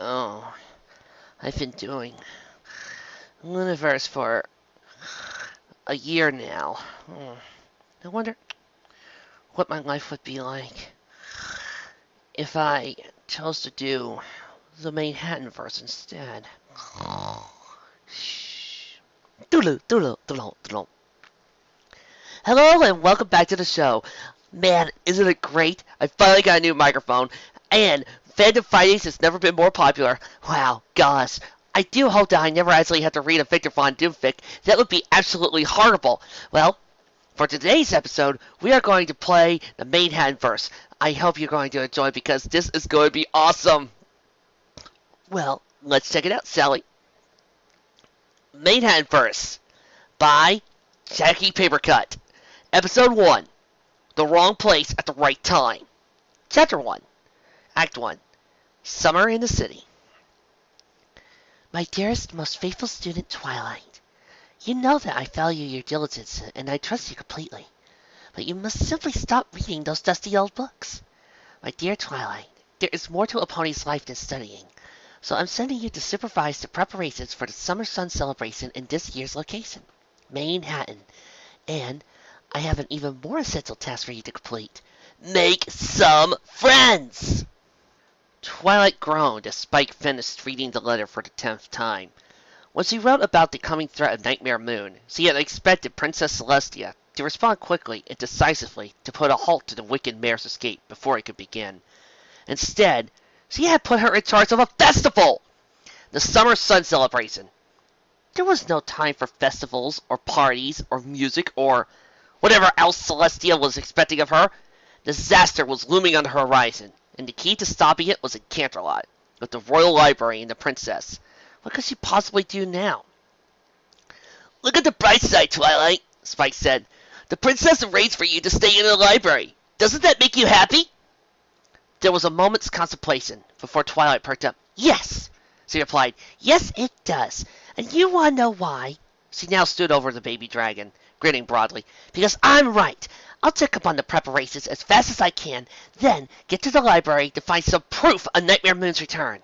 Oh, I've been doing Lunaverse for a year now. I wonder what my life would be like if I chose to do the Manehattan verse instead. Shh. Doodle, doodle, doodle, doodle. Hello and welcome back to the show. Man, isn't it great? I finally got a new microphone, and Fandom Fridays has never been more popular. Wow, gosh. I do hope that I never actually have to read a Victor Von Doomfic. That would be absolutely horrible. Well, for today's episode, we are going to play the Manehattan verse. I hope you're going to enjoy because this is going to be awesome. Well, let's check it out, Sally. Manehattan verse by Jackie Papercut. Episode 1. The Wrong Place at the Right Time. Chapter 1. Act 1. Summer in the City. My dearest, most faithful student, Twilight. You know that I value your diligence and I trust you completely. But you must simply stop reading those dusty old books. My dear Twilight, there is more to a pony's life than studying. So I'm sending you to supervise the preparations for the Summer Sun celebration in this year's location, Manehattan. And I have an even more essential task for you to complete. Make some friends! Twilight groaned as Spike finished reading the letter for the 10th time. When she wrote about the coming threat of Nightmare Moon, she had expected Princess Celestia to respond quickly and decisively to put a halt to the wicked mayor's escape before it could begin. Instead, she had put her in charge of a festival! The Summer Sun celebration. There was no time for festivals, or parties, or music, or whatever else Celestia was expecting of her. Disaster was looming on the horizon, and the key to stopping it was in Canterlot, with the Royal Library and the Princess. What could she possibly do now? Look at the bright side, Twilight, Spike said. The Princess arranged for you to stay in the library. Doesn't that make you happy? There was a moment's contemplation before Twilight perked up. Yes, she replied. Yes, it does. And you want to know why? She now stood over the baby dragon, grinning broadly. Because I'm right. I'll check up on the preparations as fast as I can, then get to the library to find some proof of Nightmare Moon's return.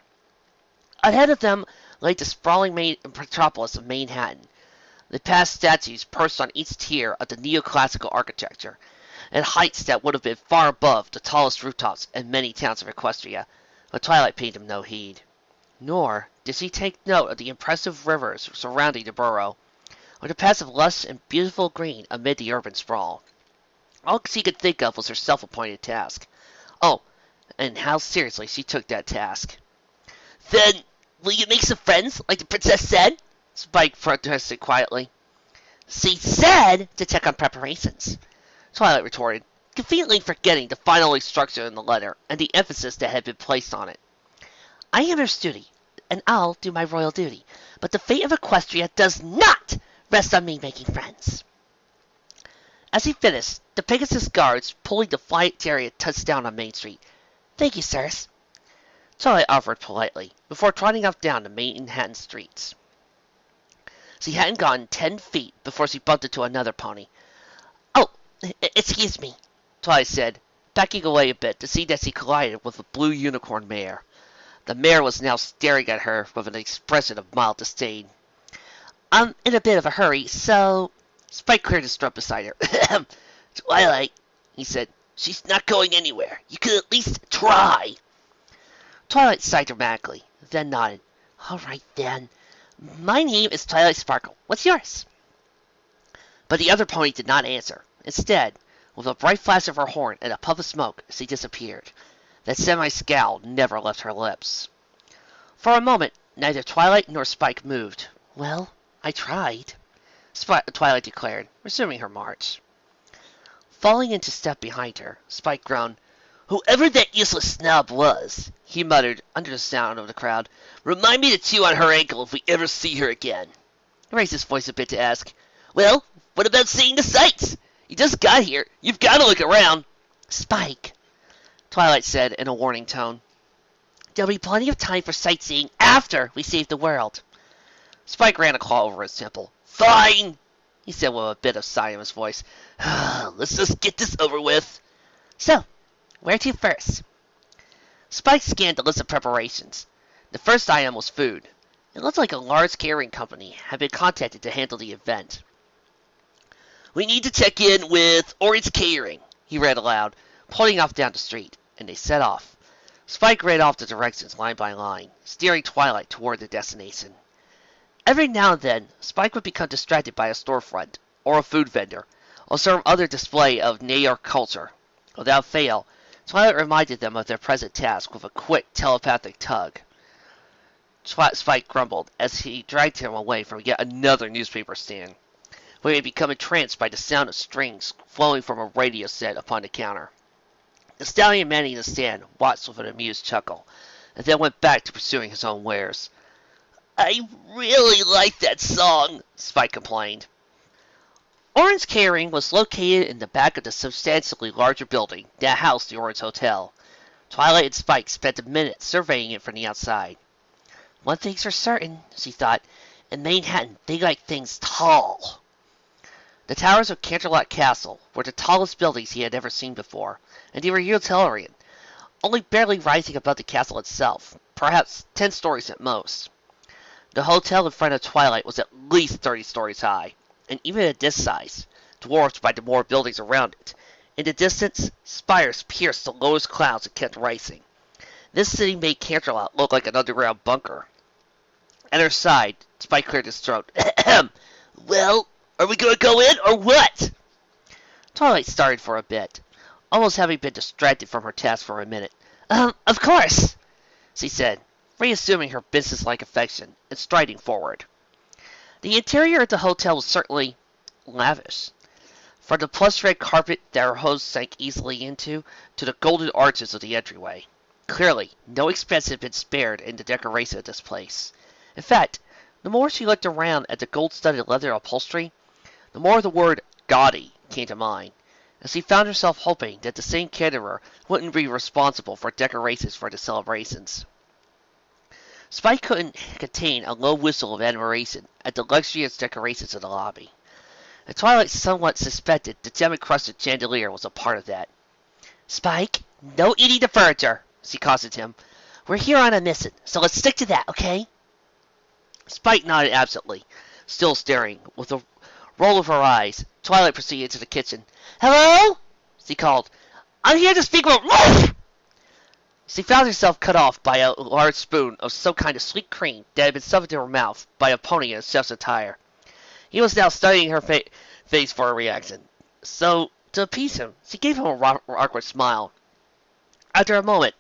Ahead of them lay the sprawling metropolis of Manehattan. They passed statues perched on each tier of the neoclassical architecture, at heights that would have been far above the tallest rooftops in many towns of Equestria, but Twilight paid them no heed. Nor did she take note of the impressive rivers surrounding the borough, or the patch of lush and beautiful green amid the urban sprawl. All she could think of was her self-appointed task. Oh, and how seriously she took that task. Then, will you make some friends, like the princess said? Spike protested quietly. She said to check on preparations, Twilight retorted, conveniently forgetting the final instruction in the letter and the emphasis that had been placed on it. I am her student, and I'll do my royal duty, but the fate of Equestria does not rest on me making friends. As he finished, the Pegasus guards pulling the flight chariot touched down on Main Street. Thank you, sirs, Twilight offered politely, before trotting off down the Manhattan streets. She hadn't gone 10 feet before she bumped into another pony. Oh, excuse me, Twilight said, backing away a bit to see that she collided with a blue unicorn mare. The mare was now staring at her with an expression of mild disdain. I'm in a bit of a hurry, so... Spike cleared his throat beside her. Twilight, he said, she's not going anywhere. You could at least try. Twilight sighed dramatically, then nodded. All right, then. My name is Twilight Sparkle. What's yours? But the other pony did not answer. Instead, with a bright flash of her horn and a puff of smoke, she disappeared. That semi-scowl never left her lips. For a moment, neither Twilight nor Spike moved. Well, I tried, Twilight declared, resuming her march. Falling into step behind her, Spike groaned. Whoever that useless snob was, he muttered under the sound of the crowd, remind me to chew on her ankle if we ever see her again. He raised his voice a bit to ask, well, what about seeing the sights? You just got here. You've got to look around. Spike, Twilight said in a warning tone. There'll be plenty of time for sightseeing after we save the world. Spike ran a claw over his temple. Fine, he said with a bit of sigh in his voice. Let's just get this over with. So, where to first? Spike scanned the list of preparations. The first item was food. It looked like a large catering company had been contacted to handle the event. "We need to check in with Orange Catering," he read aloud, pointing off down the street, and they set off. Spike read off the directions line by line, steering Twilight toward the destination. Every now and then, Spike would become distracted by a storefront, or a food vendor, or some other display of native culture. Without fail, Twilight reminded them of their present task with a quick telepathic tug. Spike grumbled as he dragged him away from yet another newspaper stand, where he had become entranced by the sound of strings flowing from a radio set upon the counter. The stallion manning the stand watched with an amused chuckle, and then went back to pursuing his own wares. "I really like that song," Spike complained. Orange Catering was located in the back of the substantially larger building that housed the Orange Hotel. Twilight and Spike spent a minute surveying it from the outside. One thing's for certain, she thought. In Manehattan, they like things tall. The towers of Canterlot Castle were the tallest buildings he had ever seen before, and they were utilitarian, only barely rising above the castle itself, perhaps 10 stories at most. The hotel in front of Twilight was at least 30 stories high, and even at this size, dwarfed by the more buildings around it. In the distance, spires pierced the lowest clouds and kept rising. This city made Canterlot look like an underground bunker. At her side, Spike cleared his throat. "Well, are we going to go in, or what?" Twilight started for a bit, almost having been distracted from her task for a minute. Of course," she said, reassuming her business-like affection and striding forward. The interior of the hotel was certainly lavish, from the plush red carpet that her host sank easily into to the golden arches of the entryway. Clearly, no expense had been spared in the decoration of this place. In fact, the more she looked around at the gold-studded leather upholstery, the more the word "gaudy" came to mind, and she found herself hoping that the same caterer wouldn't be responsible for decorations for the celebrations. Spike couldn't contain a low whistle of admiration at the luxurious decorations of the lobby, and Twilight somewhat suspected the gem-encrusted chandelier was a part of that. "Spike, no eating the furniture," she cautioned him. "We're here on a mission, so let's stick to that, okay?" Spike nodded absently, still staring. With a roll of her eyes, Twilight proceeded to the kitchen. "Hello?" she called. "I'm here to speak with—" She found herself cut off by a large spoon of some kind of sweet cream that had been stuffed in her mouth by a pony in a chef's attire. He was now studying her face for a reaction. So, to appease him, she gave him a awkward smile. After a moment,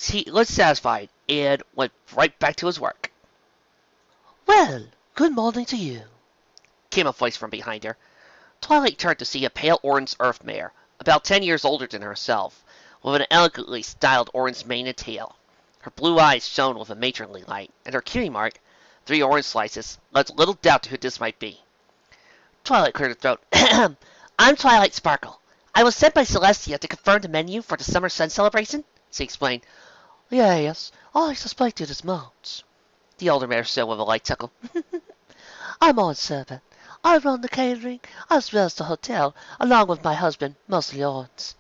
he looked satisfied and went right back to his work. "Well, good morning to you," came a voice from behind her. Twilight turned to see a pale orange earth mare, about 10 years older than herself, with an elegantly styled orange mane and tail. Her blue eyes shone with a matronly light, and her cutie mark, 3 orange slices, left little doubt to who this might be. Twilight cleared her throat. "I'm Twilight Sparkle. I was sent by Celestia to confirm the menu for the summer sun celebration," she explained. "Yes, I suspected as much," the older mare said with a light chuckle. "I'm on servant. I run the catering as well as the hotel, along with my husband, mostly Orange."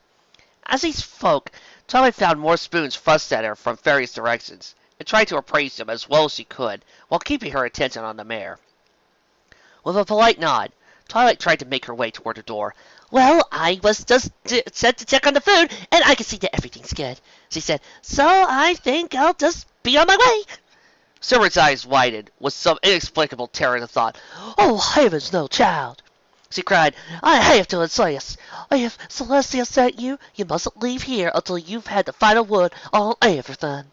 As he spoke, Twilight found more spoons fussed at her from various directions, and tried to appraise them as well as she could, while keeping her attention on the mare. With a polite nod, Twilight tried to make her way toward the door. "Well, I was just sent to check on the food, and I can see that everything's good," she said. "So I think I'll just be on my way." Silver's eyes widened with some inexplicable terror in the thought. "Oh, heavens, no, child!" she cried. "I have to insist. If Celestia sent you, you mustn't leave here until you've had the final word on everything."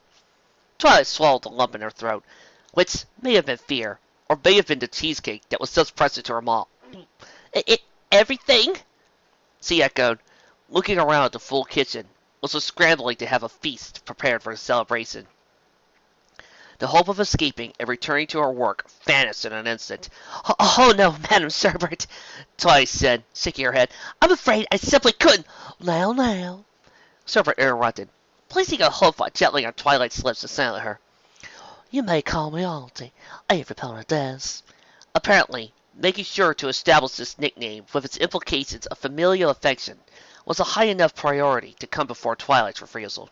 Twilight swallowed the lump in her throat, which may have been fear, or may have been the cheesecake that was just pressed into her mouth. Everything?" she echoed, looking around at the full kitchen, which was scrambling to have a feast prepared for the celebration. The hope of escaping and returning to her work vanished in an instant. "Oh no, Madam Sherbert," Twilight said, shaking her head. "I'm afraid I simply couldn't—" Now, Sherbert interrupted, placing a hoof gently on Twilight's lips to silence her. "You may call me Auntie. Everybody does." Apparently, making sure to establish this nickname with its implications of familial affection was a high enough priority to come before Twilight's refusal.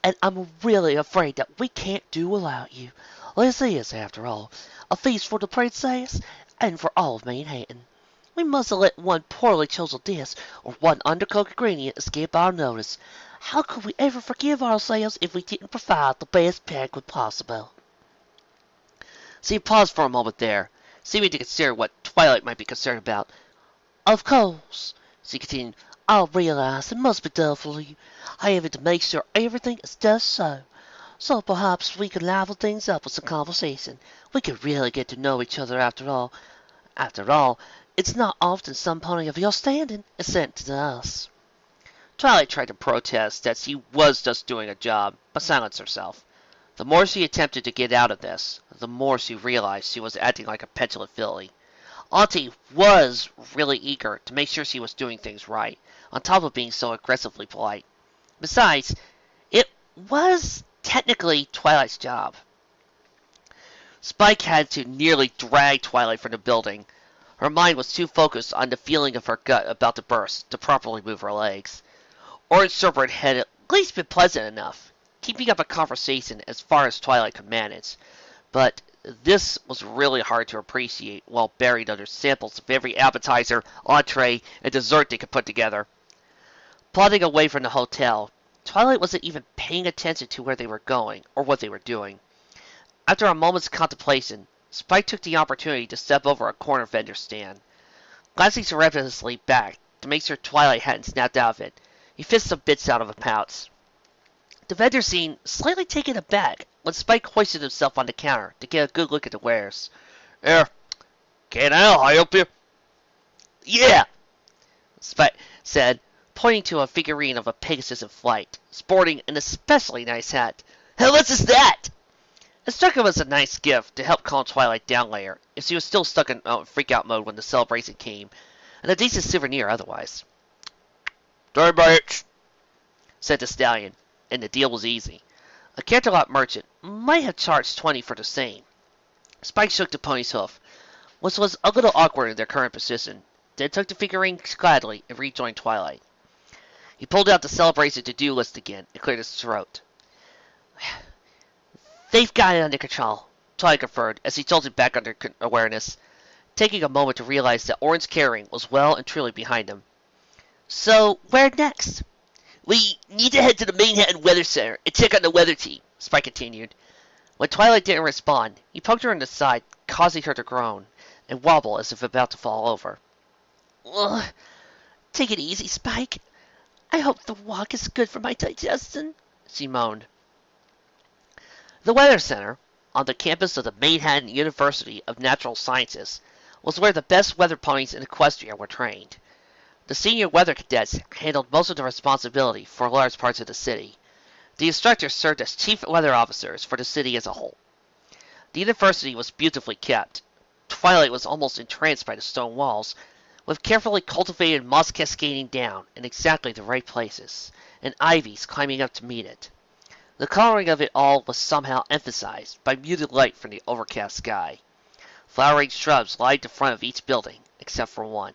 and I'm really afraid that we can't do without you. This is, after all, a feast for the princess and for all of Manhattan. We mustn't let one poorly chosen dish or one undercooked ingredient escape our notice. How could we ever forgive ourselves if we didn't provide the best banquet possible? So he paused for a moment there, seeming to consider what Twilight might be concerned about. Of course, she continued, I realize it must be done for you, having to make sure everything is just so. So perhaps we can liven things up with some conversation. We could really get to know each other after all. After all, it's not often somebody of your standing is sent to us. Twilight tried to protest that she was just doing a job, but silenced herself. The more she attempted to get out of this, the more she realized she was acting like a petulant filly. Auntie was really eager to make sure she was doing things right, on top of being so aggressively polite. Besides, it was technically Twilight's job. Spike had to nearly drag Twilight from the building. Her mind was too focused on the feeling of her gut about to burst to properly move her legs. Orange Serpent had at least been pleasant enough, keeping up a conversation as far as Twilight could manage, but this was really hard to appreciate while buried under samples of every appetizer, entree, and dessert they could put together. Plodding away from the hotel, Twilight wasn't even paying attention to where they were going or what they were doing. After a moment's contemplation, Spike took the opportunity to step over a corner vendor stand. Glancing surreptitiously back to make sure Twilight hadn't snapped out of it, he fished some bits out of a pouch. The vendor seemed slightly taken aback when Spike hoisted himself on the counter to get a good look at the wares. Can I help you? Yeah, Spike said, pointing to a figurine of a Pegasus in flight, sporting an especially nice hat. Hey, what's that? It struck him as a nice gift to help calm Twilight down later, if she was still stuck in freak-out mode when the celebration came, and a decent souvenir otherwise. Turn by hitch, said the stallion, and the deal was easy. A Canterlot merchant might have charged 20 for the same. Spike shook the pony's hoof, which was a little awkward in their current position, then took the figurine gladly and rejoined Twilight. He pulled out the celebration to-do list again and cleared his throat. They've got it under control, Twilight confirmed as he jolted back under awareness, taking a moment to realize that Orange Catering was well and truly behind him. So, where next? We need to head to the Manehattan Weather Center and check on the weather team, Spike continued. When Twilight didn't respond, he poked her in the side, causing her to groan and wobble as if about to fall over. Ugh. Take it easy, Spike. I hope the walk is good for my digestion, she moaned. The Weather Center, on the campus of the Manehattan University of Natural Sciences, was where the best weather ponies in Equestria were trained. The senior weather cadets handled most of the responsibility for large parts of the city. The instructors served as chief weather officers for the city as a whole. The university was beautifully kept. Twilight was almost entranced by the stone walls, with carefully cultivated moss cascading down in exactly the right places, and ivies climbing up to meet it. The coloring of it all was somehow emphasized by muted light from the overcast sky. Flowering shrubs lined the front of each building, except for one.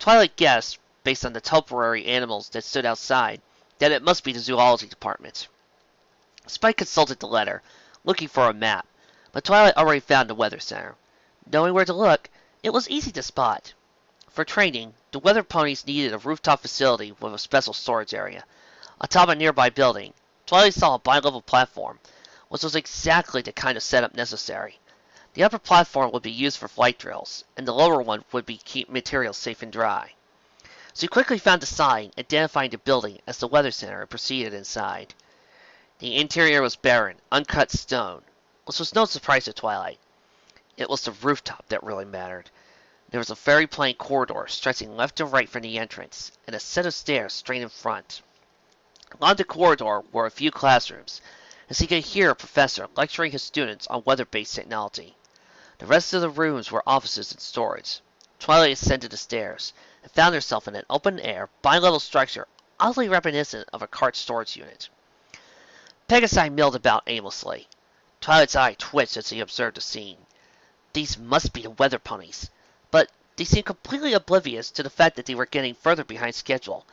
Twilight guessed, based on the topiary animals that stood outside, that it must be the zoology department. Spike consulted the letter, looking for a map, but Twilight already found the weather center. Knowing where to look, it was easy to spot. For training, the weather ponies needed a rooftop facility with a special storage area. Atop a nearby building, Twilight saw a bi-level platform, which was exactly the kind of setup necessary. The upper platform would be used for flight drills, and the lower one would be keep materials safe and dry. She quickly found a sign identifying the building as the Weather Center and proceeded inside. The interior was barren, uncut stone, which was no surprise to Twilight. It was the rooftop that really mattered. There was a very plain corridor stretching left to right from the entrance, and a set of stairs straight in front. Along the corridor were a few classrooms, as he could hear a professor lecturing his students on weather-based technology. The rest of the rooms were offices and storage. Twilight ascended the stairs, and found herself in an open-air, bi-level structure oddly reminiscent of a cart storage unit. Pegasi milled about aimlessly. Twilight's eye twitched as he observed the scene. These must be the weather ponies, but they seemed completely oblivious to the fact that they were getting further behind schedule.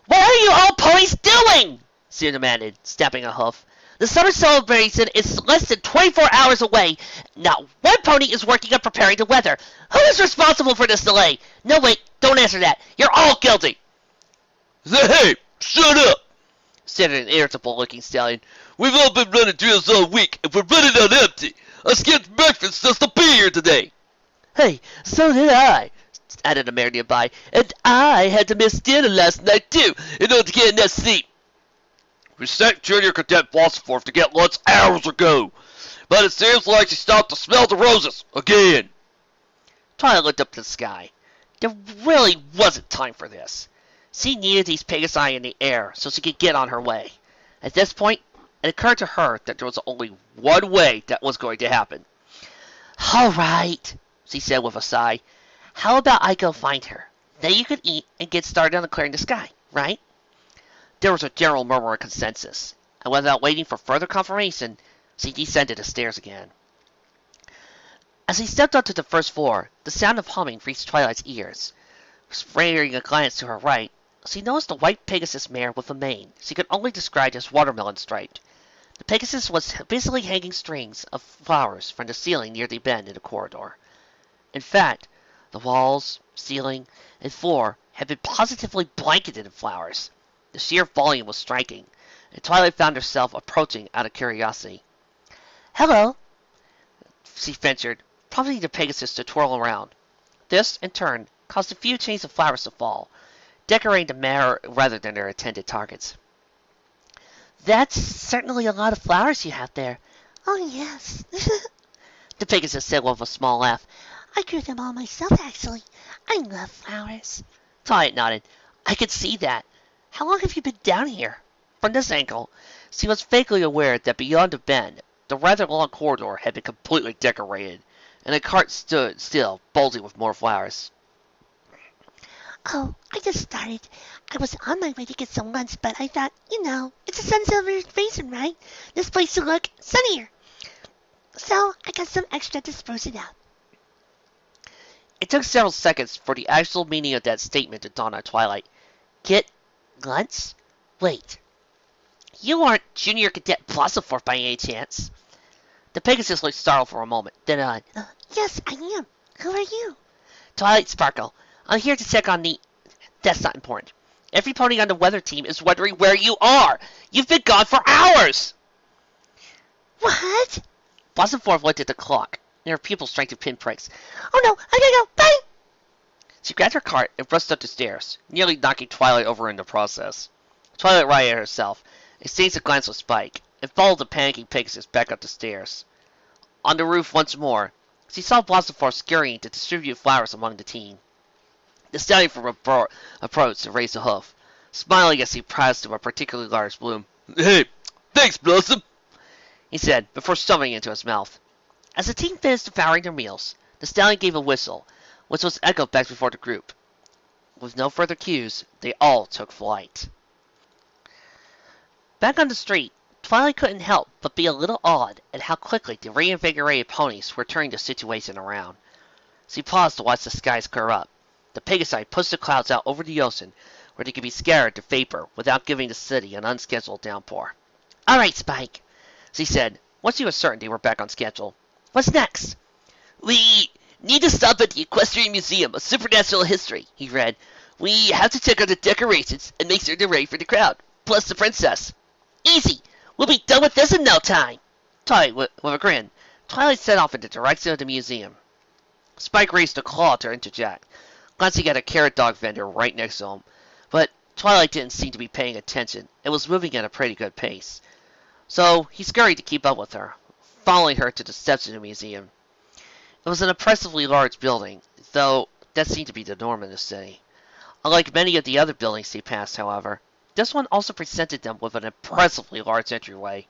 What are you old ponies doing? she demanded, snapping a hoof. The summer celebration is less than 24 hours away. Not one pony is working on preparing the weather. Who is responsible for this delay? No, wait, don't answer that. You're all guilty. Hey, shut up, said an irritable-looking stallion. We've all been running drills all week, and we're running on empty. I skipped breakfast just to be here today. Hey, so did I, added a mare nearby. And I had to miss dinner last night, too, in order to get enough sleep. We sent Junior Cadet Blossforth to get lunch hours ago, but it seems like she stopped to smell the roses again. Twilight looked up to the sky. There really wasn't time for this. She needed these Pegasi in the air so she could get on her way. At this point, it occurred to her that there was only one way that was going to happen. All right, she said with a sigh. How about I go find her? Then you could eat and get started on clearing the sky, right? There was a general murmur of consensus, and without waiting for further confirmation, she descended the stairs again. As he stepped onto the first floor, the sound of humming reached Twilight's ears. Spraying a glance to her right, she noticed a white Pegasus mare with a mane she could only describe as watermelon striped. The Pegasus was busily hanging strings of flowers from the ceiling near the bend in the corridor. In fact, the walls, ceiling, and floor had been positively blanketed in flowers. The sheer volume was striking, and Twilight found herself approaching out of curiosity. Hello, she ventured, prompting the Pegasus to twirl around. This, in turn, caused a few chains of flowers to fall, decorating the mare rather than their intended targets. That's certainly a lot of flowers you have there. Oh, yes, the Pegasus said with a small laugh. I grew them all myself, actually. I love flowers. Twilight nodded. I could see that. How long have you been down here? From this angle, she was vaguely aware that beyond the bend, the rather long corridor had been completely decorated, and a cart stood still, bulging with more flowers. Oh, I just started. I was on my way to get some lunch, but I thought, it's a sun celebration, right? This place should look sunnier. So I got some extra to spruce it up. It took several seconds for the actual meaning of that statement to dawn on Twilight. Get lunch? Wait. You aren't Junior Cadet Blossomforth by any chance? The Pegasus looked startled for a moment, then yes, I am. Who are you? Twilight Sparkle. I'm here to check on the... That's not important. Every pony on the weather team is wondering where you are. You've been gone for hours. What? Blossomforth looked at the clock, and her pupils shrank to pinpricks. Oh no, I gotta go. Bye! She grabbed her cart and rushed up the stairs, nearly knocking Twilight over in the process. Twilight righted herself, exchanged a glance with Spike, and followed the panicking Pegasus back up the stairs. On the roof once more, she saw Blossomforth scurrying to distribute flowers among the team. The stallion from approached and raised a hoof, smiling as he passed to a particularly large bloom. Hey, thanks, Blossom, he said, before stuffing it into his mouth. As the team finished devouring their meals, the stallion gave a whistle, which was echoed back before the group. With no further cues, they all took flight. Back on the street, Twilight couldn't help but be a little awed at how quickly the reinvigorated ponies were turning the situation around. She paused to watch the skies clear up. The Pegasi pushed the clouds out over the ocean, where they could be scattered to vapor without giving the city an unscheduled downpour. All right, Spike, she said, once she was certain they were back on schedule. What's next? We need to stop at the Equestrian Museum of Supernatural History, he read. We have to check out the decorations and make sure they're ready for the crowd, plus the princess. Easy! We'll be done with this in no time! Twilight, with a grin, Twilight set off in the direction of the museum. Spike raised a claw to interject, glancing at a carrot dog vendor right next to him, but Twilight didn't seem to be paying attention and was moving at a pretty good pace. So he scurried to keep up with her, following her to the steps of the museum. It was an impressively large building, though that seemed to be the norm in the city. Unlike many of the other buildings they passed, however, this one also presented them with an impressively large entryway.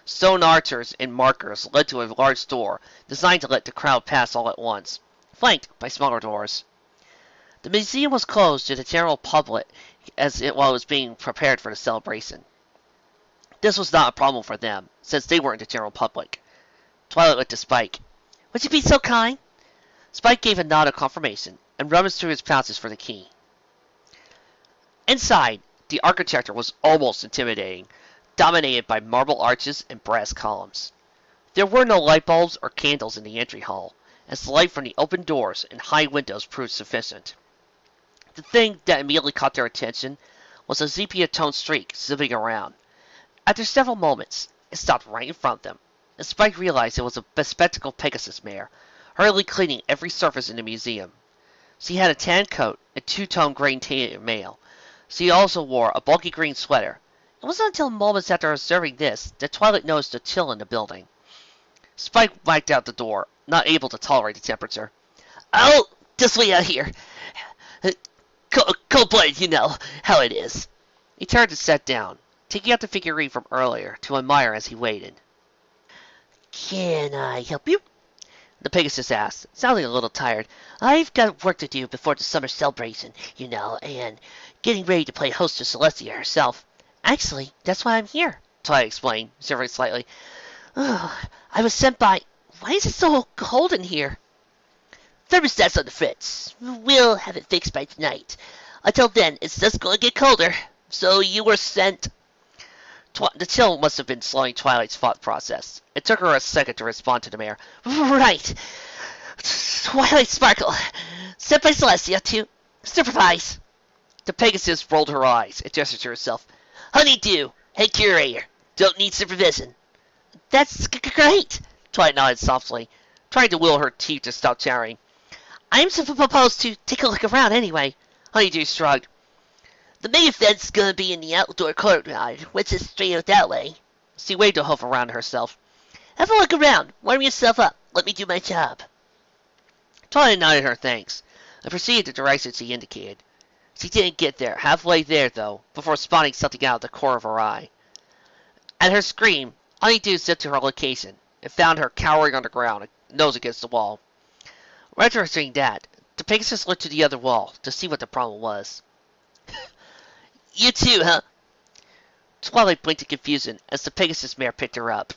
Stone archers and markers led to a large door designed to let the crowd pass all at once, flanked by smaller doors. The museum was closed to the general public while it was being prepared for the celebration. This was not a problem for them, since they weren't the general public. Twilight looked to Spike. Would you be so kind? Spike gave a nod of confirmation and rummaged through his pouches for the key. Inside, The architecture was almost intimidating, dominated by marble arches and brass columns. There were no light bulbs or candles in the entry hall, as the light from the open doors and high windows proved sufficient. The thing that immediately caught their attention was a sepia-toned streak zipping around. After several moments, it stopped right in front of them, and Spike realized it was a bespectacled Pegasus mare, hurriedly cleaning every surface in the museum. She had a tan coat and two-tone green-tainted mail. She also wore a bulky green sweater. It wasn't until moments after observing this that Twilight noticed a chill in the building. Spike wiped out the door, not able to tolerate the temperature. "Oh, this way out here. Cold-blooded, you know how it is." He turned and sat down, taking out the figurine from earlier to admire as he waited. "Can I help you?" the Pegasus asked, sounding a little tired. "I've got work to do before the summer celebration, you know, and getting ready to play host to Celestia herself." "Actually, that's why I'm here," Twilight explained, shivering slightly. "Oh, I was sent by... Why is it so cold in here?" "Thermostat's on the fritz. We'll have it fixed by tonight. Until then, it's just going to get colder. So you were sent..." The chill must have been slowing Twilight's thought process. It took her a second to respond to the mayor. "Right. Twilight Sparkle. Sent by Celestia to supervise." The Pegasus rolled her eyes and gestured to herself. "Honeydew. Head curator. Don't need supervision." "That's great," Twilight nodded softly, trying to will her teeth to stop chattering. "I'm supposed to take a look around anyway." Honeydew shrugged. "The main event's gonna be in the outdoor courtyard, which is straight out that way." She waved a hoof around herself. "Have a look around. Warm yourself up. Let me do my job." Twilight nodded her thanks, and proceeded the direction she indicated. She didn't get there, halfway there, though, before spotting something out of the corner of her eye. At her scream, Honeydew zipped to her location, and found her cowering on the ground, nose against the wall. Registering that, the Pegasus looked to the other wall to see what the problem was. "You too, huh?" Twilight blinked in confusion as the Pegasus mare picked her up,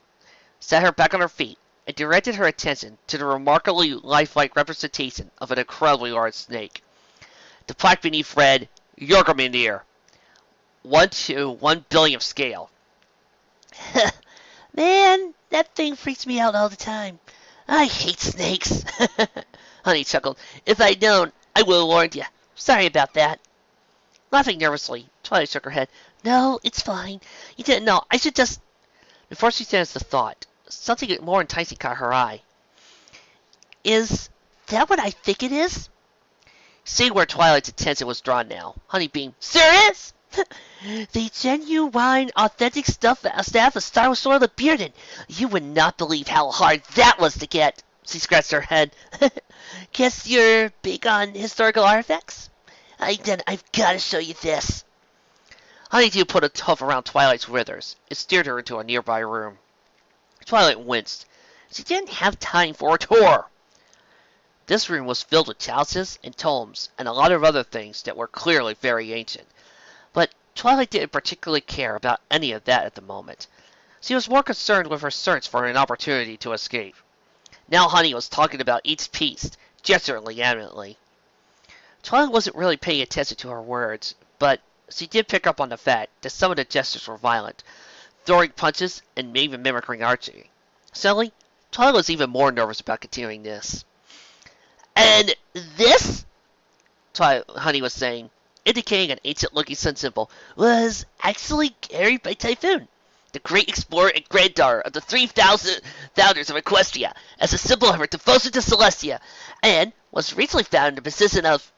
set her back on her feet, and directed her attention to the remarkably lifelike representation of an incredibly large snake. The plaque beneath read, "Yorgaminir, 1/1 billionth scale." "Man, that thing freaks me out all the time. I hate snakes." Honey chuckled. "If I'd known, I would have warned you. Sorry about that." Laughing nervously, Twilight shook her head. "No, it's fine. You didn't know. I should just..." Before she finished the thought, something more enticing caught her eye. "Is that what I think it is?" Seeing where Twilight's attention was drawn now, Honey beamed. "Serious?" "The genuine, authentic staff of Star Wars Soil of Bearden. You would not believe how hard that was to get." She scratched her head. "Guess you're big on historical artifacts? I've got to show you this." Honeydew put a hoof around Twilight's withers and steered her into a nearby room. Twilight winced. She didn't have time for a tour. This room was filled with chalices and tomes and a lot of other things that were clearly very ancient. But Twilight didn't particularly care about any of that at the moment. She was more concerned with her search for an opportunity to escape. Now Honey was talking about each piece, gesturing animatedly. Twilight wasn't really paying attention to her words, but she did pick up on the fact that some of the gestures were violent, throwing punches and even mimicking archery. Suddenly, Twilight was even more nervous about continuing this. "And this," Honey was saying, indicating an ancient-looking sun symbol, "was actually carried by Typhoon, the great explorer and granddaughter of the 3,000 founders of Equestria, as a symbol of her devotion to Celestia, and was recently found in the possession of..."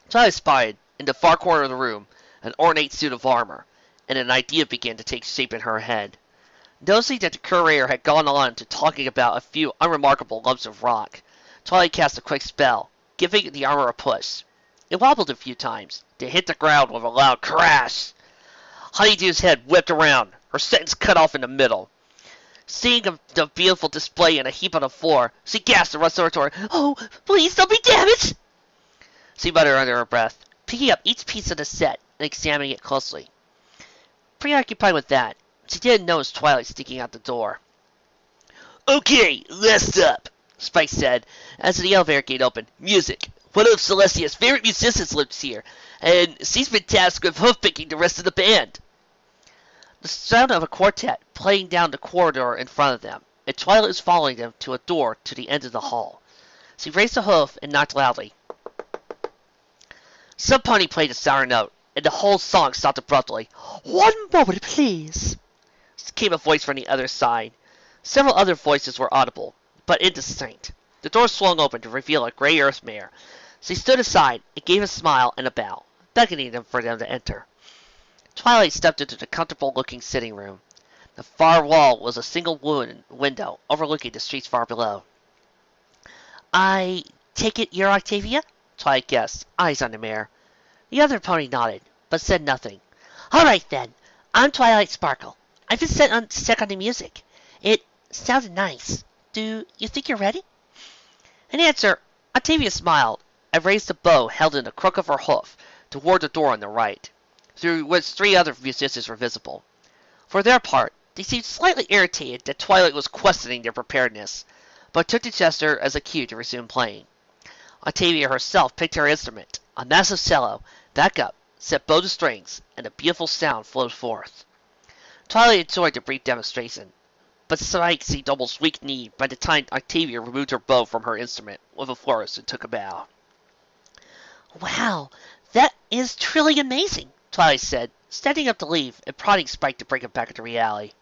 Twilight spied, in the far corner of the room, an ornate suit of armor, and an idea began to take shape in her head. Noticing that the curator had gone on to talking about a few unremarkable lumps of rock, Twilight cast a quick spell, giving the armor a push. It wobbled a few times, then hit the ground with a loud crash. Honeydew's head whipped around, her sentence cut off in the middle. Seeing the beautiful display in a heap on the floor, she gasped and rushed over to her. "Oh, please don't be damaged!" She muttered under her breath, picking up each piece of the set and examining it closely. Preoccupied with that, she didn't notice Twilight sticking out the door. "Okay, last up," Spike said, as the elevator gate opened. "Music. One of Celestia's favorite musicians lives here. and she's been tasked with hoof-picking the rest of the band. The sound of a quartet playing down the corridor in front of them, and Twilight was following them to a door to the end of the hall. She raised a hoof and knocked loudly. Some pony played a sour note, and the whole song stopped abruptly. "One moment, please," came a voice from the other side. Several other voices were audible, but indistinct. The door swung open to reveal a gray earth mare. She stood aside and gave a smile and a bow, beckoning them for them to enter. Twilight stepped into the comfortable-looking sitting room. The far wall was a single window overlooking the streets far below. "I take it you're Octavia?" Twilight guessed, eyes on the mare. The other pony nodded, but said nothing. "All right, then. I'm Twilight Sparkle. I've been sent on to check on the music. It sounded nice. Do you think you're ready?" In answer, Octavia smiled and raised the bow held in the crook of her hoof toward the door on the right, through which 3 other musicians were visible. For their part, they seemed slightly irritated that Twilight was questioning their preparedness, but took the gesture as a cue to resume playing. Octavia herself picked her instrument, a massive cello, back up, set bow to strings, and a beautiful sound flowed forth. Twilight enjoyed the brief demonstration, but Spike seemed almost weak-kneed by the time Octavia removed her bow from her instrument with a flourish and took a bow. "Wow, that is truly amazing," Twilight said, standing up to leave and prodding Spike to bring him back into reality.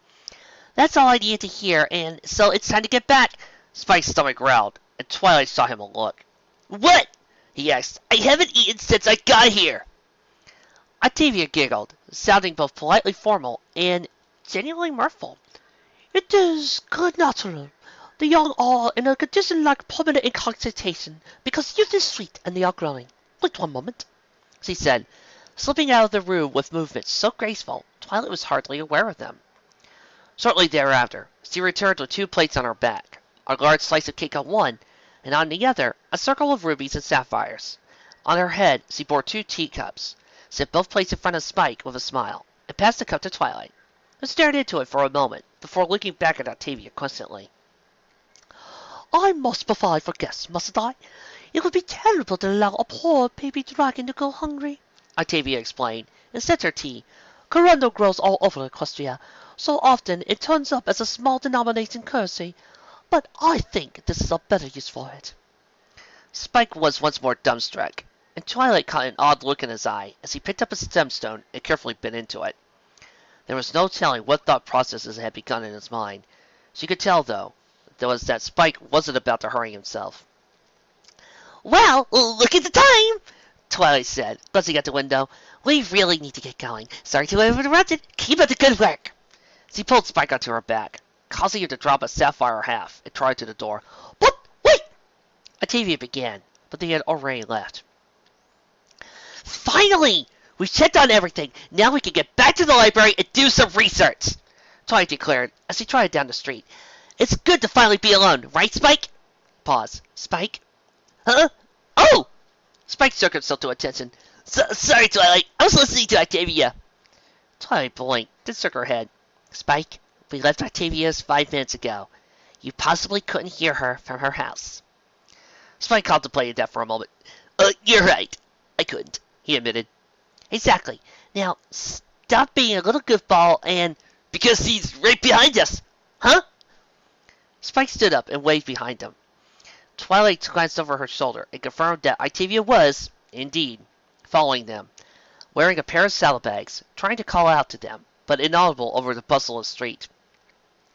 "That's all I needed to hear, and so it's time to get back." Spike's stomach growled, and Twilight saw him a look. "What?" he asked. "I haven't eaten since I got here." Octavia giggled, sounding both politely formal and genuinely mirthful. "It is quite natural. The young are in a condition like permanent intoxication, because youth is sweet and they are growing. Wait one moment," she said, slipping out of the room with movements so graceful Twilight was hardly aware of them. Shortly thereafter, she returned with 2 plates on her back, a large slice of cake on one, and on the other a circle of rubies and sapphires. On her head she bore 2 teacups, set both plates in front of Spike with a smile, and passed the cup to Twilight, who stared into it for a moment before looking back at Octavia questioningly. "I must provide for guests, mustn't I? It would be terrible to allow a poor baby dragon to go hungry," Octavia explained, and sipped her tea. "Corundum grows all over Equestria, so often it turns up as a small denomination currency, but I think this is a better use for it." Spike was once more dumbstruck, and Twilight caught an odd look in his eye as he picked up a gemstone and carefully bit into it. There was no telling what thought processes had begun in his mind. She could tell, though, was that Spike wasn't about to hurry himself. "Well, look at the time," Twilight said, glancing at the window. "We really need to get going. Sorry to have interrupted. Keep up the good work." She pulled Spike onto her back, causing him to drop a sapphire half and trotted to the door. "But wait!" Octavia began, but they had already left. "Finally! We've checked on everything. Now we can get back to the library and do some research," Twilight declared as she trotted down the street. "It's good to finally be alone, right, Spike?" Pause. "Spike? Huh? Oh!" Spike shook himself to attention. "Sorry, Twilight. I was listening to Octavia." Twilight blinked, then shook her head. "Spike, we left Octavia's 5 minutes ago. You possibly couldn't hear her from her house." Spike contemplated that for a moment. You're right. I couldn't," he admitted. "Exactly. Now, stop being a little goofball and—" "Because he's right behind us. Huh?" Spike stood up and waved behind him. Twilight glanced over her shoulder and confirmed that Octavia was, indeed, following them, wearing a pair of saddlebags, trying to call out to them, but inaudible over the bustle of the street.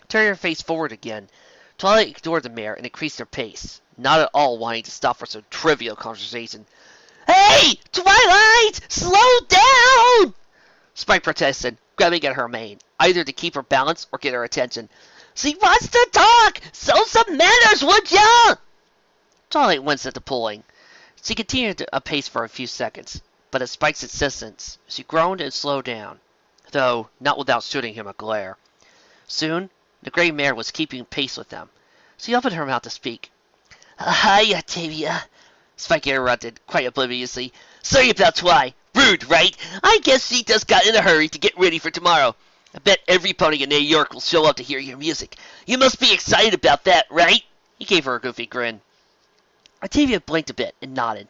Turning her face forward again, Twilight ignored the mare and increased her pace, not at all wanting to stop for some trivial conversation. "Hey, Twilight! Slow down!" Spike protested, grabbing at her mane, either to keep her balance or get her attention. "She wants to talk! Show some manners, would ya?" Twilight winced at the pulling. She continued a pace for a few seconds, but at Spike's insistence, she groaned and slowed down, though not without shooting him a glare. Soon, the gray mare was keeping pace with them. She opened her mouth to speak. "Hi, Octavia," Spike interrupted, quite obliviously. "Sorry about Twi. Rude, right? I guess she just got in a hurry to get ready for tomorrow. I bet every pony in New York will show up to hear your music. You must be excited about that, right?" He gave her a goofy grin. Octavia blinked a bit and nodded.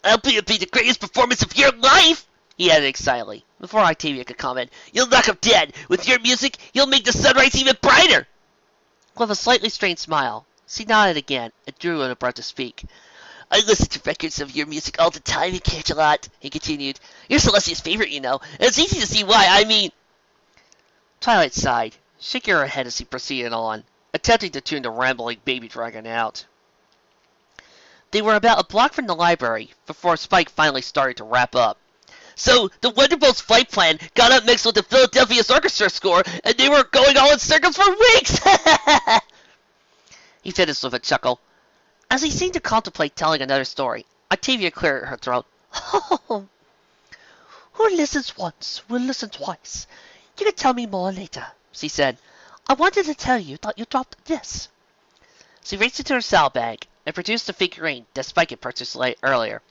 I'll be the greatest performance of your life, he added excitedly. Before Octavia could comment, you'll knock him dead. With your music, you'll make the sunrise even brighter. With a slightly strained smile, she nodded again and drew in a breath to speak. I listen to records of your music all the time, you catch a lot, he continued. You're Celestia's favorite, you know, and it's easy to see why, I mean... Twilight sighed, shaking her head as he proceeded on, attempting to tune the rambling baby dragon out. They were about a block from the library before Spike finally started to wrap up. So, the Wonderbolt's flight plan got up mixed with the Philadelphia's orchestra score, and they were going all in circles for weeks! He finished with a chuckle. As he seemed to contemplate telling another story, Octavia cleared her throat. Oh, who listens once will listen twice. You can tell me more later, she said. I wanted to tell you that you dropped this. She reached into her saddlebag and produced the figurine that Spike had purchased earlier.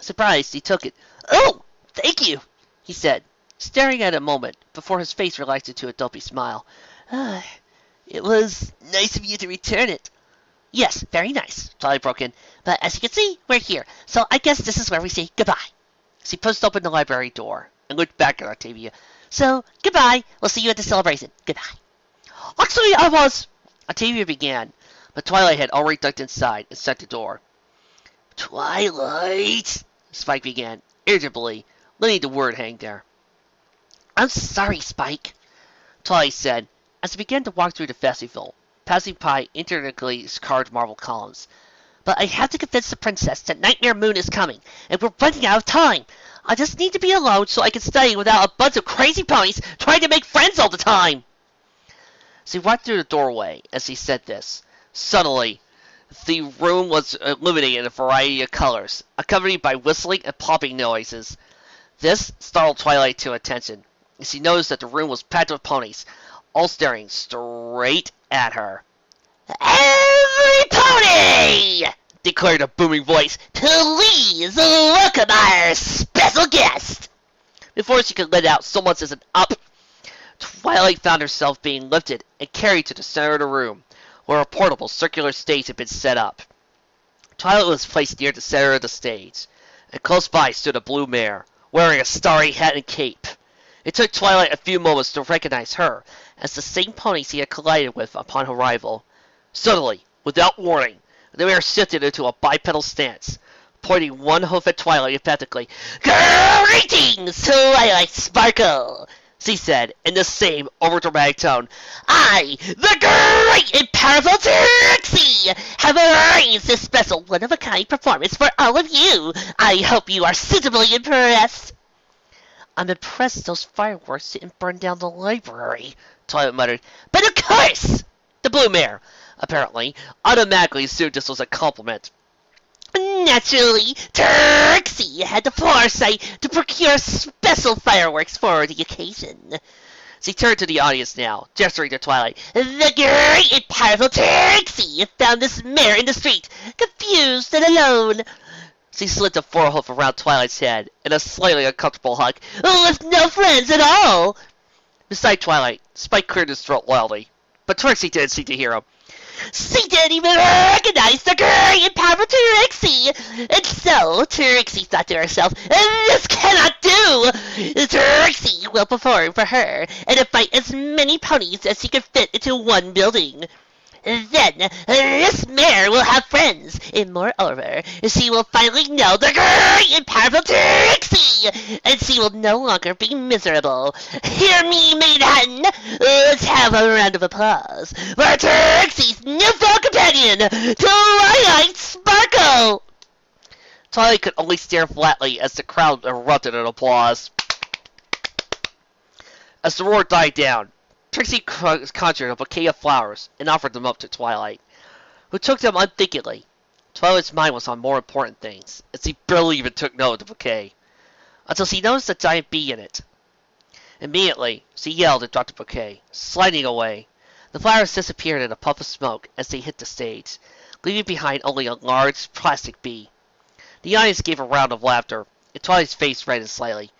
Surprised, he took it. Oh, thank you, he said, staring at it a moment before his face relaxed into a dopey smile. It was nice of you to return it. Yes, very nice, Twilight broke in. But as you can see, we're here, so I guess this is where we say goodbye. She pushed open the library door and looked back at Octavia. So, goodbye. We'll see you at the celebration. Goodbye. Actually, I was... Octavia began, but Twilight had already ducked inside and shut the door. Twilight, Spike began, irritably, letting the word hang there. I'm sorry, Spike, Twilight said, as he began to walk through the vestibule, passing by intricately carved marble columns. But I have to convince the princess that Nightmare Moon is coming, and we're running out of time. I just need to be alone so I can study without a bunch of crazy ponies trying to make friends all the time. She walked through the doorway as he said this. Suddenly, the room was illuminated in a variety of colors, accompanied by whistling and popping noises. This startled Twilight to attention, as she noticed that the room was packed with ponies, all staring straight at her. Every pony! Declared a booming voice. Please welcome our special guest! Before she could let out so much as an up, Twilight found herself being lifted and carried to the center of the room, where a portable circular stage had been set up. Twilight was placed near the center of the stage, and close by stood a blue mare, wearing a starry hat and cape. It took Twilight a few moments to recognize her as the same pony she had collided with upon arrival. Suddenly, without warning, the mare shifted into a bipedal stance, pointing one hoof at Twilight emphatically. Greetings, Twilight Sparkle, she said in the same overdramatic tone. I, the great and powerful Trixie, have arranged this special one-of-a-kind performance for all of you. I hope you are suitably impressed. I'm impressed those fireworks didn't burn down the library, Twilight muttered. But of course! The blue mare, apparently, automatically assumed this was a compliment. Naturally, Trixie had the foresight to procure special fireworks for the occasion. She turned to the audience now, gesturing to Twilight. The great and powerful Trixie found this mare in the street, confused and alone. She slid the forehoof around Twilight's head in a slightly uncomfortable hug. With no friends at all! Beside Twilight, Spike cleared his throat loudly, but Trixie didn't seem to hear him. She didn't even recognize the great and powerful Trixie! And so, Trixie thought to herself, this cannot do! Trixie will perform for her, and invite as many ponies as she can fit into one building. Then, this mare will have friends, and moreover, she will finally know the great and powerful Trixie, and she will no longer be miserable. Hear me, Manehattan! Let's have a round of applause for Trixie's newfound companion, Twilight Sparkle! Twilight could only stare flatly as the crowd erupted in applause. As the roar died down, Trixie conjured a bouquet of flowers and offered them up to Twilight, who took them unthinkingly. Twilight's mind was on more important things, as he barely even took note of the bouquet, until she noticed a giant bee in it. Immediately, she yelled and dropped the bouquet, sliding away. The flowers disappeared in a puff of smoke as they hit the stage, leaving behind only a large plastic bee. The audience gave a round of laughter, and Twilight's face reddened slightly.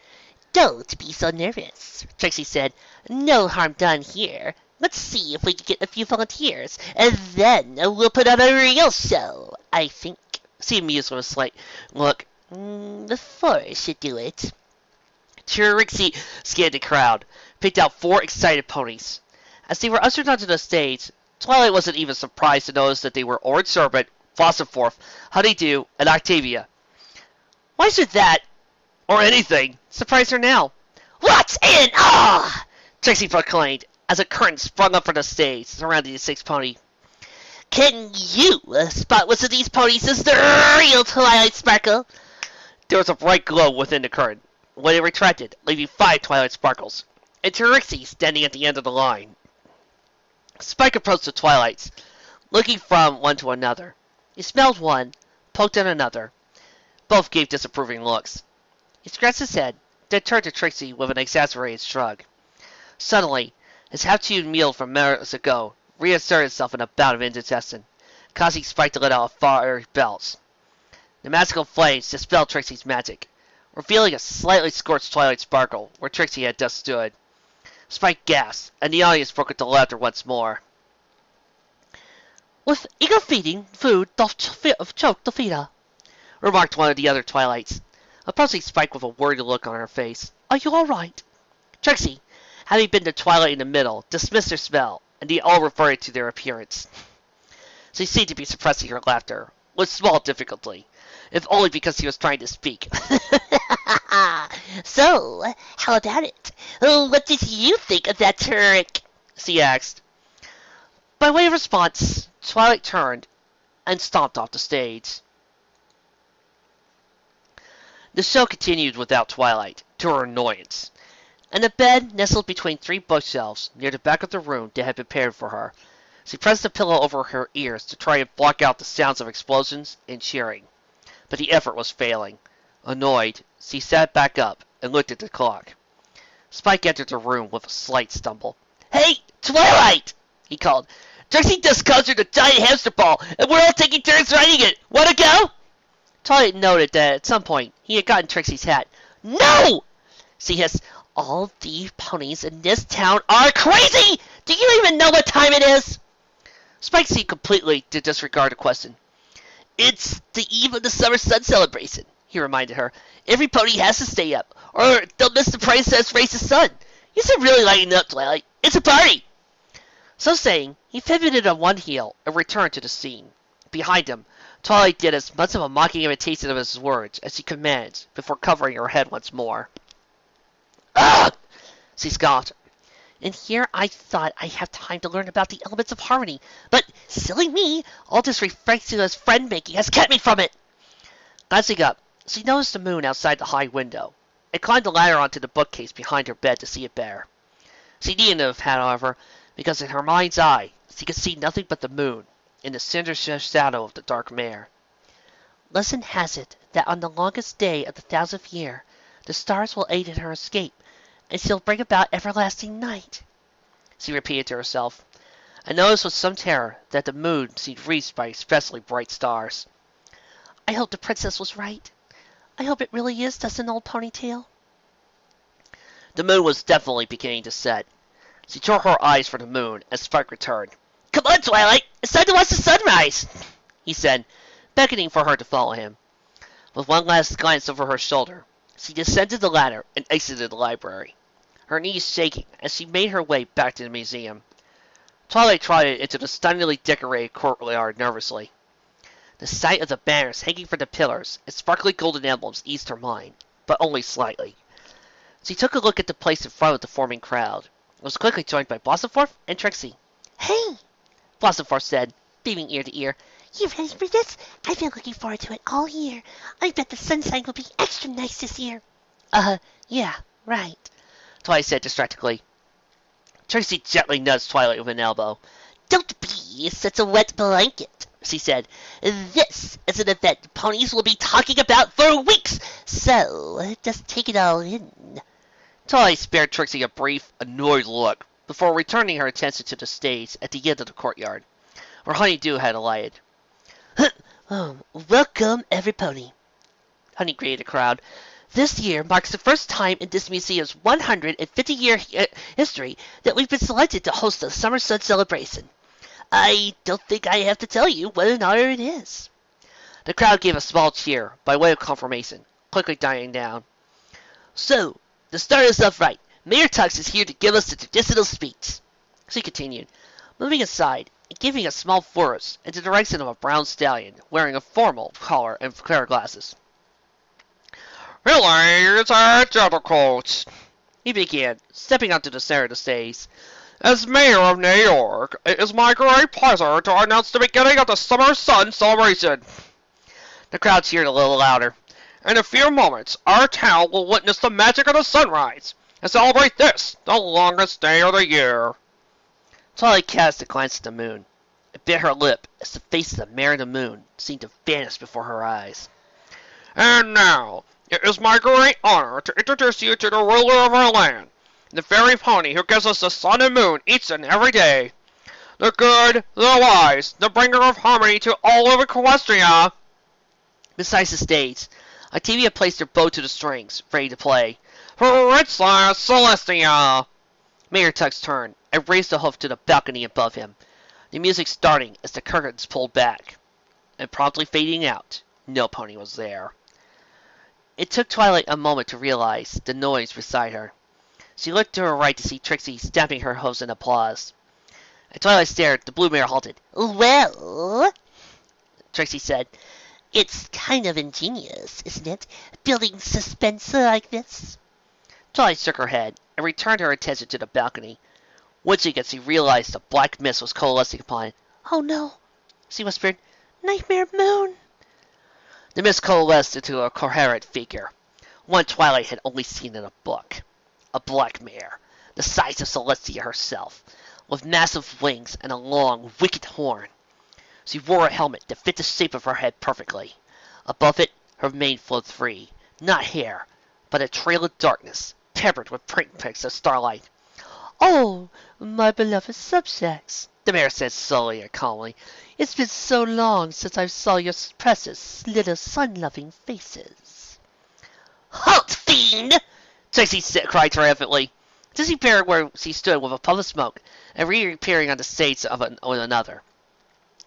Don't be so nervous, Trixie said. No harm done here. Let's see if we can get a few volunteers, and then we'll put on a real show, I think. She mused with a slight look. The forest should do it. Trixie scanned the crowd, picked out 4 excited ponies. As they were ushered onto the stage, Twilight wasn't even surprised to notice that they were Orange Sorbet, Flossenforth, Honeydew, and Octavia. Why should that, or anything, surprise her now? What's in awe? Trixie proclaimed, as a curtain sprung up from the stage, surrounding the 6th pony. Can you spot which of these ponies is the real Twilight Sparkle? There was a bright glow within the curtain, when it retracted, leaving 5 Twilight Sparkles, and Trixie standing at the end of the line. Spike approached the Twilights, looking from one to another. He smelled one, poked at another. Both gave disapproving looks. He scratched his head, then turned to Trixie with an exasperated shrug. Suddenly, his half-chewed meal from minutes ago reasserted itself in a bout of indigestion, causing Spike to let out a fiery belch. The magical flames dispelled Trixie's magic, revealing a slightly scorched Twilight Sparkle where Trixie had just stood. Spike gasped, and the audience broke into laughter once more. With eager feeding, food doth choke the feeder, remarked one of the other Twilights, approaching Spike with a worried look on her face. Are you all right? Trixie, having been the Twilight in the middle, dismissed her smell, and they all reverted to their appearance. She seemed to be suppressing her laughter, with small difficulty, if only because he was trying to speak. So, how about it? What did you think of that trick? She asked. By way of response, Twilight turned and stomped off the stage. The show continued without Twilight, to her annoyance. And the bed nestled between 3 bookshelves near the back of the room that had been prepared for her. She pressed the pillow over her ears to try and block out the sounds of explosions and cheering. But the effort was failing. Annoyed, she sat back up and looked at the clock. Spike entered the room with a slight stumble. Hey, Twilight! He called. Trixie just conjured a giant hamster ball, and we're all taking turns riding it. Wanna go? Twilight noted that at some point he had gotten Trixie's hat. No! She hissed. All the ponies in this town are crazy! Do you even know what time it is? Spike seemed completely to disregard the question. It's the eve of the summer sun celebration, he reminded her. Every pony has to stay up, or they'll miss the princess race's sun. You should really lighten up, Twilight. It's a party! So saying, he pivoted on one heel and returned to the scene. Behind him, Twilight did as much of a mocking imitation of his words as she could manage before covering her head once more. Ugh! She scoffed. And here I thought I'd have time to learn about the elements of harmony, but silly me, all this reflectionless friend-making has kept me from it. Glancing up, she noticed the moon outside the high window, and climbed the ladder onto the bookcase behind her bed to see it better. She needn't have, however, because in her mind's eye, she could see nothing but the moon, in the sinister shadow of the dark mare. Lesson has it that on the longest day of the 1000th year, the stars will aid in her escape, and she'll bring about everlasting night, she repeated to herself, and noticed with some terror that the moon seemed reached by especially bright stars. I hope the princess was right. I hope it really is just an old ponytail. The moon was definitely beginning to set. She tore her eyes from the moon as Spike returned. Come on, Twilight! It's time to watch the sunrise! He said, beckoning for her to follow him. With one last glance over her shoulder, she descended the ladder and exited the library, her knees shaking as she made her way back to the museum. Twilight trotted into the stunningly decorated courtyard nervously. The sight of the banners hanging from the pillars and sparkly golden emblems eased her mind, but only slightly. She took a look at the place in front of the forming crowd, and was quickly joined by Flossenforth and Trixie. Hey! Flossenforth said, beaming ear to ear. You ready for this? I've been looking forward to it all year. I bet the sunshine will be extra nice this year. Yeah, right, Twilight said distractedly. Trixie gently nudged Twilight with an elbow. Don't be such a wet blanket, she said. This is an event the ponies will be talking about for weeks, so just take it all in. Twilight spared Trixie a brief, annoyed look before returning her attention to the stage at the end of the courtyard, where Honeydew had alighted. Welcome, every pony, Honey greeted the crowd. This year marks the first time in this museum's 150-year history that we've been selected to host the Summer Sun celebration. I don't think I have to tell you what an honor it is. The crowd gave a small cheer, by way of confirmation, quickly dying down. So, to start us off right, Mayor Tux is here to give us the traditional speech. She continued, moving aside and giving a small flourish in the direction of a brown stallion wearing a formal collar and clear glasses. Ladies and gentlemen, He began, stepping onto the center of the stage. as mayor of New York, it is my great pleasure to announce the beginning of the Summer Sun celebration. The crowd cheered a little louder. In a few moments, our town will witness the magic of the sunrise and celebrate this, the longest day of the year. Twilight cast a glance at the moon. It bit her lip as the face of the Mayor of the Moon seemed to vanish before her eyes. And now, it is my great honor to introduce you to the ruler of our land, the fairy pony who gives us the sun and moon each and every day. The good, the wise, the bringer of harmony to all of Equestria. Besides the stage, a TV had placed their bow to the strings, ready to play. Princess Celestia. Mayor Tux turned and raised a hoof to the balcony above him, the music starting as the curtains pulled back, and promptly fading out. No pony was there. It took Twilight a moment to realize the noise beside her. She looked to her right to see Trixie stamping her hooves in applause. As Twilight stared, the blue mare halted. Well, Trixie said, it's kind of ingenious, isn't it, building suspense like this? Twilight shook her head and returned her attention to the balcony. Wincing as she realized the black mist was coalescing upon it. Oh no, she whispered. Nightmare Moon! The mist coalesced into a coherent figure, one Twilight had only seen in a book. A black mare, the size of Celestia herself, with massive wings and a long, wicked horn. She wore a helmet that fit the shape of her head perfectly. Above it, her mane flowed free, not hair, but a trail of darkness, peppered with pinpricks of starlight. Oh, my beloved subjects, the mare said slowly and calmly. It's been so long since I saw your precious little sun-loving faces. Halt, fiend! Trixie cried triumphantly, disappearing where she stood with a puff of smoke and reappearing on the stage of another.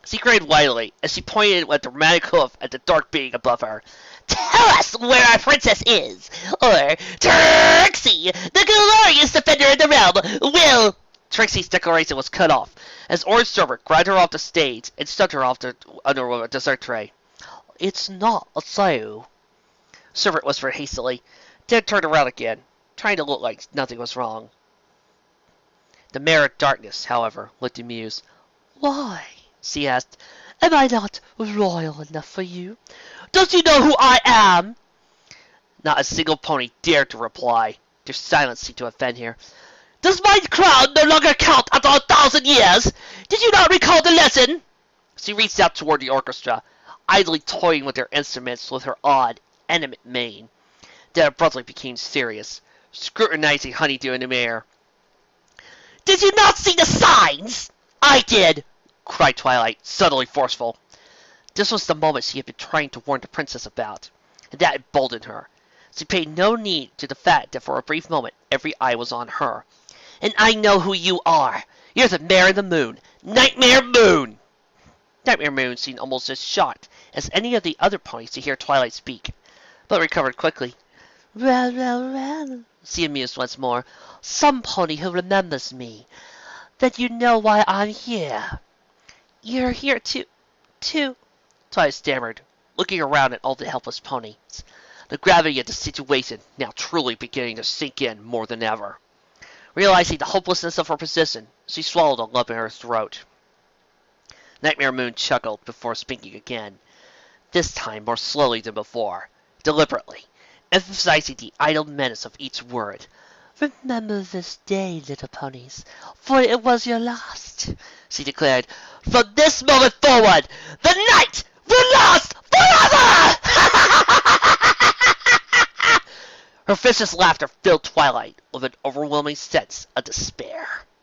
She grinned widely as she pointed with a dramatic hoof at the dark being above her. Tell us where our princess is, or Trixie, the glorious defender of the realm, will... Trixie's declaration was cut off as Orange Sherbet grabbed her off the stage and shoved her off under a dessert tray. It's not so, Sherbet whispered hastily, then turned around again, trying to look like nothing was wrong. The Mare of Darkness, however, looked amused. Why? She asked. Am I not royal enough for you? Don't you know who I am? Not a single pony dared to reply. Their silence seemed to offend her. Does my crown no longer count after 1,000 years? Did you not recall the lesson? She reached out toward the orchestra, idly toying with their instruments with her odd, animate mane. Then abruptly became serious, scrutinizing Honeydew in the mirror. Did you not see the signs? I did, cried Twilight, suddenly forceful. This was the moment she had been trying to warn the princess about, and that emboldened her. She paid no heed to the fact that for a brief moment every eye was on her. And I know who you are. You're the Mare of the Moon. Nightmare Moon! Nightmare Moon seemed almost as shocked as any of the other ponies to hear Twilight speak, but recovered quickly. Well, she amused once more. Some pony who remembers me. That you know why I'm here. You're here to... Twilight stammered, looking around at all the helpless ponies. The gravity of the situation now truly beginning to sink in more than ever. Realizing the hopelessness of her position, she swallowed a lump in her throat. Nightmare Moon chuckled before speaking again, this time more slowly than before, deliberately, emphasizing the idle menace of each word. Remember this day, little ponies, for it was your last, she declared. From this moment forward, the night will last forever! Her vicious laughter filled Twilight with an overwhelming sense of despair.